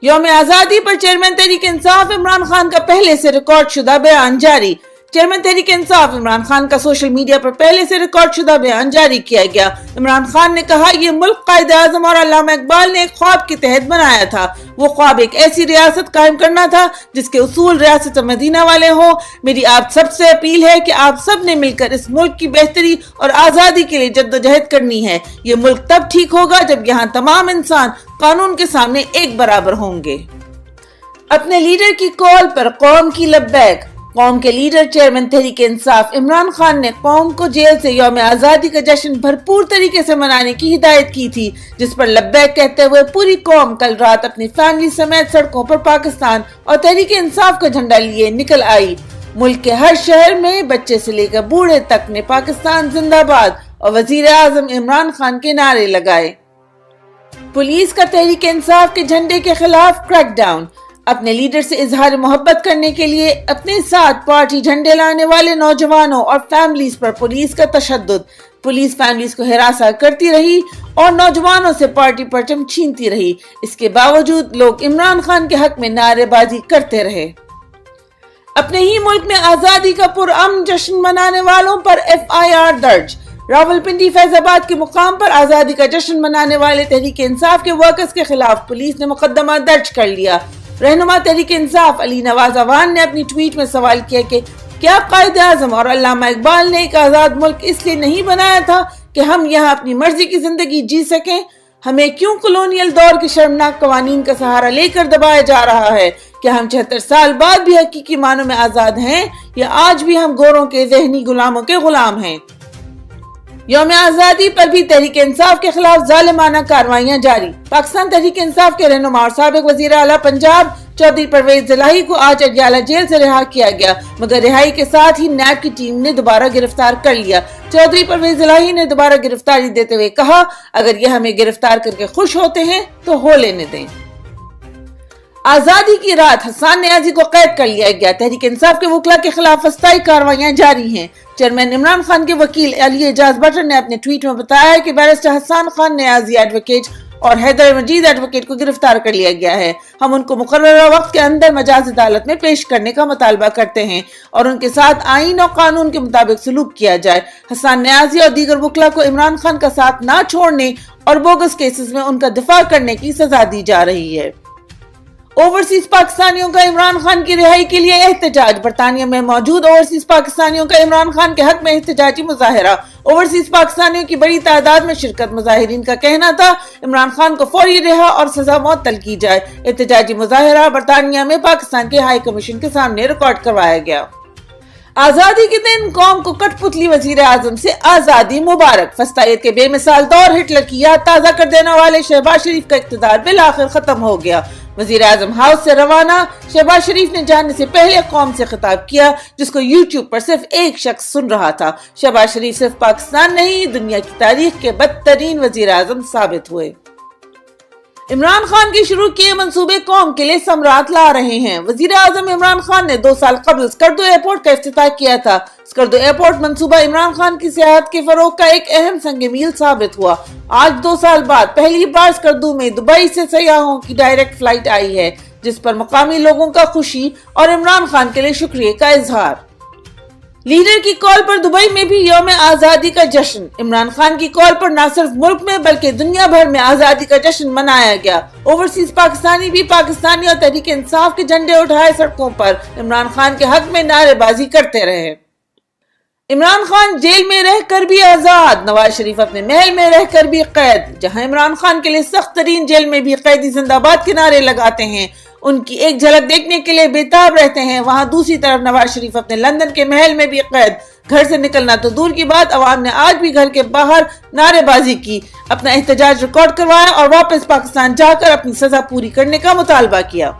یوم آزادی پر چیئرمین تحریک انصاف عمران خان کا پہلے سے ریکارڈ شدہ بیان جاری۔ چیئرمین تحریک انصاف عمران خان کا سوشل میڈیا پر پہلے سے ریکارڈ شدہ بیان جاری کیا گیا۔ عمران خان نے کہا، یہ ملک قائد اعظم اور علامہ اقبال نے ایک خواب کے تحت بنایا تھا۔ وہ خواب ایک ایسی ریاست قائم کرنا تھا جس کے اصول ریاست مدینہ والے ہوں۔ میری آپ سب سے اپیل ہے کہ آپ سب نے مل کر اس ملک کی بہتری اور آزادی کے لیے جدوجہد کرنی ہے۔ یہ ملک تب ٹھیک ہوگا جب یہاں تمام انسان قانون کے سامنے ایک برابر ہوں گے۔ اپنے لیڈر کی کال پر قوم کی لبیک۔ قوم کے لیڈر چیئرمین تحریک انصاف عمران خان نے قوم کو جیل سے یوم آزادی کا جشن بھرپور طریقے سے منانے کی ہدایت کی تھی، جس پر لبیک کہتے ہوئے پوری قوم کل رات اپنی فیملی سمیت سڑکوں پر پاکستان اور تحریک انصاف کا جھنڈا لیے نکل آئی۔ ملک کے ہر شہر میں بچے سے لے کر بوڑھے تک نے پاکستان زندہ باد اور وزیر اعظم عمران خان کے نعرے لگائے۔ پولیس کا تحریک انصاف کے جھنڈے کے خلاف کریک ڈاؤن۔ اپنے لیڈر سے اظہار محبت کرنے کے لیے اپنے ساتھ پارٹی جھنڈے لانے والے نوجوانوں اور فیملیز پر پولیس کا تشدد۔ پولیس فیملیز کو ہراساں کرتی رہی اور نوجوانوں سے پارٹی پرچم چھینتی رہی۔ اس کے باوجود لوگ عمران خان کے حق میں نعرے بازی کرتے رہے۔ اپنے ہی ملک میں آزادی کا پرامن جشن منانے والوں پر FIR درج۔ راولپنڈی فیض آباد کے مقام پر آزادی کا جشن منانے والے تحریک انصاف کے ورکرز کے خلاف پولیس نے مقدمہ درج کر لیا۔ رہنما تحریک انصاف علی نواز اوان نے اپنی ٹویٹ میں سوال کیا کہ کیا قائد اعظم اور علامہ اقبال نے ایک آزاد ملک اس لیے نہیں بنایا تھا کہ ہم یہاں اپنی مرضی کی زندگی جی سکیں؟ ہمیں کیوں کلونیل دور کے شرمناک قوانین کا سہارا لے کر دبایا جا رہا ہے؟ کیا ہم 76 سال بعد بھی حقیقی معنوں میں آزاد ہیں یا آج بھی ہم گوروں کے ذہنی غلاموں کے غلام ہیں؟ یوم آزادی پر بھی تحریک انصاف کے خلاف ظالمانہ کارروائیاں جاری۔ پاکستان تحریک انصاف کے رہنما اور سابق وزیر اعلیٰ پنجاب چودھری پرویز الہی کو آج اڈیالہ جیل سے رہا کیا گیا، مگر رہائی کے ساتھ ہی نیب کی ٹیم نے دوبارہ گرفتار کر لیا۔ چودھری پرویز الہی نے دوبارہ گرفتاری دیتے ہوئے کہا، اگر یہ ہمیں گرفتار کر کے خوش ہوتے ہیں تو ہو لینے دیں۔ آزادی کی رات حسان نیازی کو قید کر لیا گیا۔ تحریک انصاف کے وکلاء کے خلاف فسطائی کارروائیاں جاری ہیں۔ چیئرمین عمران خان کے وکیل علی اعجاز بٹر نے اپنے ٹویٹ میں بتایا کہ بیرسٹر حسان خان نیازی ایڈوکیٹ اور حیدر مجید ایڈوکیٹ کو گرفتار کر لیا گیا ہے۔ ہم ان کو مقررہ وقت کے اندر مجاز عدالت میں پیش کرنے کا مطالبہ کرتے ہیں اور ان کے ساتھ آئین اور قانون کے مطابق سلوک کیا جائے۔ حسان نیازی اور دیگر وکلاء کو عمران خان کا ساتھ نہ چھوڑنے اور بوگس کیسز میں ان کا دفاع کرنے کی سزا دی جا رہی ہے۔ اوورسیز پاکستانیوں کا عمران خان کی رہائی کے لیے احتجاج۔ برطانیہ میں موجود اوورسیز پاکستانیوں کا عمران خان کے حق میں احتجاجی مظاہرہ۔ اوورسیز پاکستانیوں کی بڑی تعداد میں شرکت۔ مظاہرین کا کہنا تھا عمران خان کو فوری رہا اور سزا معطل کی جائے۔ احتجاجی مظاہرہ برطانیہ میں پاکستان کے ہائی کمیشن کے سامنے ریکارڈ کروایا گیا۔ آزادی کے دن قوم کو کٹ پتلی وزیر اعظم سے آزادی مبارک۔ فسطائیت کے بے مثال دور ہٹلر کی یاد تازہ کر دینے والے شہباز شریف کا اقتدار بالآخر ختم ہو گیا۔ وزیر اعظم ہاؤس سے روانہ شہباز شریف نے جانے سے پہلے قوم سے خطاب کیا، جس کو یوٹیوب پر صرف ایک شخص سن رہا تھا۔ شہباز شریف صرف پاکستان نہیں، دنیا کی تاریخ کے بدترین وزیر اعظم ثابت ہوئے۔ عمران خان کے شروع کیے منصوبے قوم کے لیے ثمرات لا رہے ہیں۔ وزیر اعظم عمران خان نے 2 سال قبل اسکردو ایئرپورٹ کا افتتاح کیا تھا۔ اسکردو ایئرپورٹ منصوبہ عمران خان کی سیاحت کے فروغ کا ایک اہم سنگ میل ثابت ہوا۔ آج 2 سال بعد پہلی بار اسکردو میں دبئی سے سیاحوں کی ڈائریکٹ فلائٹ آئی ہے، جس پر مقامی لوگوں کا خوشی اور عمران خان کے لیے شکریہ کا اظہار۔ لیڈر کی کال پر دبئی میں بھی یوم آزادی کا جشن۔ عمران خان کی کال پر نہ صرف ملک میں بلکہ دنیا بھر میں آزادی کا جشن منایا گیا۔ اوورسیز پاکستانی بھی پاکستانی اور تحریک انصاف کے جھنڈے اٹھائے سڑکوں پر عمران خان کے حق میں نعرے بازی کرتے رہے۔ عمران خان جیل میں رہ کر بھی آزاد، نواز شریف اپنے محل میں رہ کر بھی قید۔ جہاں عمران خان کے لیے سخت ترین جیل میں بھی قیدی زندہ باد کے نعرے لگاتے ہیں، ان کی ایک جھلک دیکھنے کے لیے بےتاب رہتے ہیں، وہاں دوسری طرف نواز شریف اپنے لندن کے محل میں بھی قید۔ گھر سے نکلنا تو دور کی بات، عوام نے آج بھی گھر کے باہر نعرے بازی کی، اپنا احتجاج ریکارڈ کروایا اور واپس پاکستان جا کر اپنی سزا پوری کرنے کا مطالبہ کیا۔